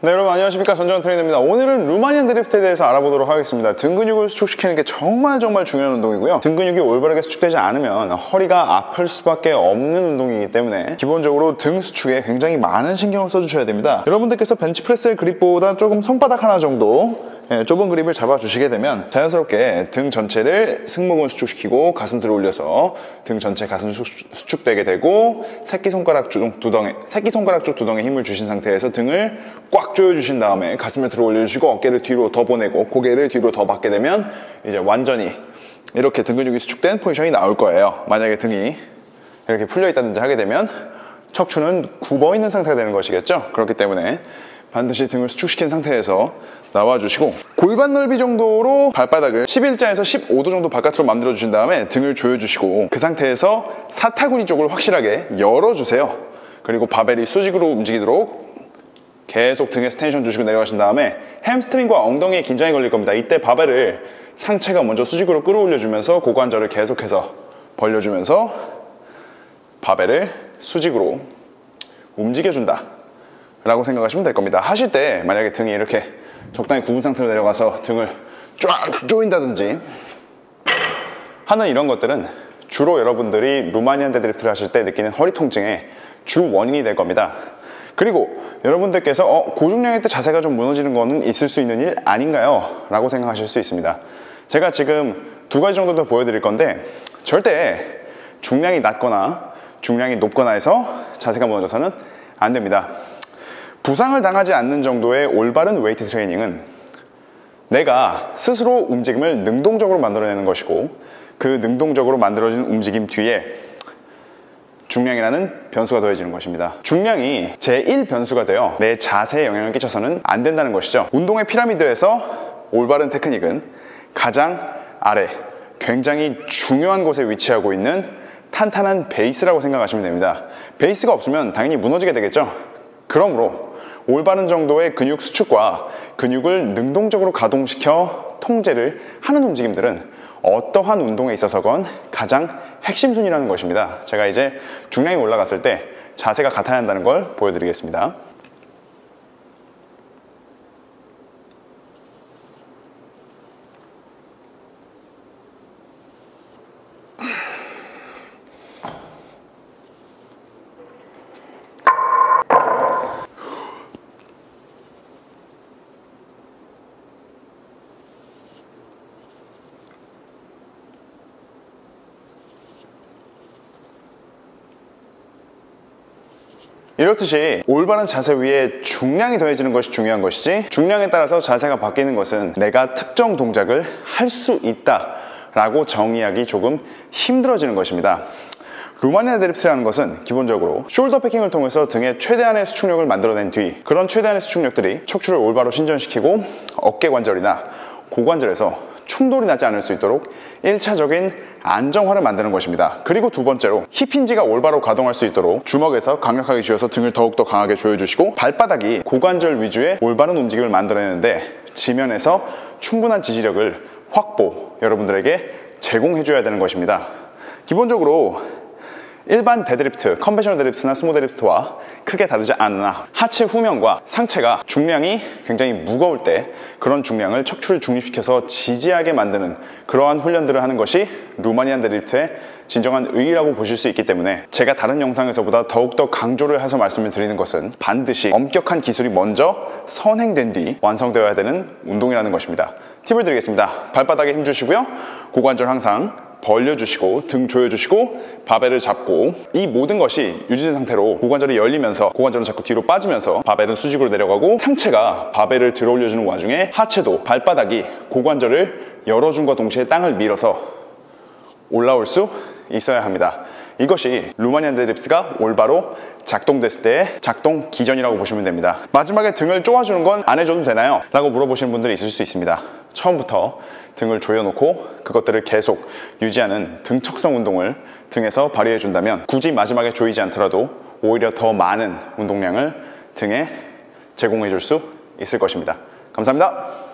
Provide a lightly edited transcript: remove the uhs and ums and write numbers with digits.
네, 여러분 안녕하십니까, 전정환 트레이너입니다. 오늘은 루마니안 데드리프트에 대해서 알아보도록 하겠습니다. 등 근육을 수축시키는 게 정말 중요한 운동이고요. 등 근육이 올바르게 수축되지 않으면 허리가 아플 수밖에 없는 운동이기 때문에 기본적으로 등 수축에 굉장히 많은 신경을 써주셔야 됩니다. 여러분들께서 벤치프레스의 그립보다 조금 손바닥 하나 정도 좁은 그립을 잡아주시게 되면 자연스럽게 등 전체를 승모근 수축시키고 가슴 들어 올려서 등 전체 가슴 수축되게 되고 새끼손가락 쪽 두 덩에 힘을 주신 상태에서 등을 꽉 조여주신 다음에 가슴을 들어 올려주시고 어깨를 뒤로 더 보내고 고개를 뒤로 더 받게 되면 이제 완전히 이렇게 등 근육이 수축된 포지션이 나올 거예요. 만약에 등이 이렇게 풀려 있다든지 하게 되면 척추는 굽어 있는 상태가 되는 것이겠죠. 그렇기 때문에 반드시 등을 수축시킨 상태에서 나와주시고 골반 넓이 정도로 발바닥을 11자에서 15도 정도 바깥으로 만들어 주신 다음에 등을 조여주시고 그 상태에서 사타구니 쪽을 확실하게 열어주세요. 그리고 바벨이 수직으로 움직이도록 계속 등에서 텐션 주시고 내려가신 다음에 햄스트링과 엉덩이에 긴장이 걸릴 겁니다. 이때 바벨을 상체가 먼저 수직으로 끌어올려주면서 고관절을 계속해서 벌려주면서 바벨을 수직으로 움직여준다 라고 생각하시면 될 겁니다. 하실 때 만약에 등이 이렇게 적당히 굽은 상태로 내려가서 등을 쫙 조인다든지 하는 이런 것들은 주로 여러분들이 루마니안 데드리프트를 하실 때 느끼는 허리 통증의 주 원인이 될 겁니다. 그리고 여러분들께서 고중량일 때 자세가 좀 무너지는 거는 있을 수 있는 일 아닌가요? 라고 생각하실 수 있습니다. 제가 지금 두 가지 정도 더 보여드릴 건데 절대 중량이 낮거나 중량이 높거나 해서 자세가 무너져서는 안 됩니다. 부상을 당하지 않는 정도의 올바른 웨이트 트레이닝은 내가 스스로 움직임을 능동적으로 만들어내는 것이고 그 능동적으로 만들어진 움직임 뒤에 중량이라는 변수가 더해지는 것입니다. 중량이 제1변수가 되어 내 자세에 영향을 끼쳐서는 안 된다는 것이죠. 운동의 피라미드에서 올바른 테크닉은 가장 아래 굉장히 중요한 곳에 위치하고 있는 탄탄한 베이스라고 생각하시면 됩니다. 베이스가 없으면 당연히 무너지게 되겠죠. 그러므로 올바른 정도의 근육 수축과 근육을 능동적으로 가동시켜 통제를 하는 움직임들은 어떠한 운동에 있어서건 가장 핵심 순위라는 것입니다. 제가 이제 중량이 올라갔을 때 자세가 같아야 한다는 걸 보여드리겠습니다. 이렇듯이 올바른 자세 위에 중량이 더해지는 것이 중요한 것이지 중량에 따라서 자세가 바뀌는 것은 내가 특정 동작을 할 수 있다 라고 정의하기 조금 힘들어지는 것입니다. 루마니안 데드리프트라는 것은 기본적으로 숄더 패킹을 통해서 등의 최대한의 수축력을 만들어낸 뒤 그런 최대한의 수축력들이 척추를 올바로 신전시키고 어깨 관절이나 고관절에서 충돌이 나지 않을 수 있도록 1차적인 안정화를 만드는 것입니다. 그리고 두 번째로 힙힌지가 올바로 가동할 수 있도록 주먹에서 강력하게 쥐어서 등을 더욱더 강하게 조여주시고 발바닥이 고관절 위주의 올바른 움직임을 만들어내는데 지면에서 충분한 지지력을 여러분들에게 제공해줘야 되는 것입니다. 기본적으로 일반 데드리프트, 컨벤셔널 데드리프트나 스모 데드리프트와 크게 다르지 않으나 하체 후면과 상체가 중량이 굉장히 무거울 때 그런 중량을 척추를 중립시켜서 지지하게 만드는 그러한 훈련들을 하는 것이 루마니안 데드리프트의 진정한 의의라고 보실 수 있기 때문에 제가 다른 영상에서보다 더욱더 강조를 해서 말씀을 드리는 것은 반드시 엄격한 기술이 먼저 선행된 뒤 완성되어야 되는 운동이라는 것입니다. 팁을 드리겠습니다. 발바닥에 힘 주시고요. 고관절 항상 벌려주시고 등 조여주시고 바벨을 잡고 이 모든 것이 유지된 상태로 고관절이 열리면서 고관절은 자꾸 뒤로 빠지면서 바벨은 수직으로 내려가고 상체가 바벨을 들어 올려주는 와중에 하체도 발바닥이 고관절을 열어준과 동시에 땅을 밀어서 올라올 수 있어야 합니다. 이것이 루마니안 데드리프트가 올바로 작동됐을 때의 작동 기전이라고 보시면 됩니다. 마지막에 등을 쪼아주는 건 안 해줘도 되나요? 라고 물어보시는 분들이 있을 수 있습니다. 처음부터 등을 조여놓고 그것들을 계속 유지하는 등척성 운동을 등에서 발휘해 준다면 굳이 마지막에 조이지 않더라도 오히려 더 많은 운동량을 등에 제공해 줄 수 있을 것입니다. 감사합니다.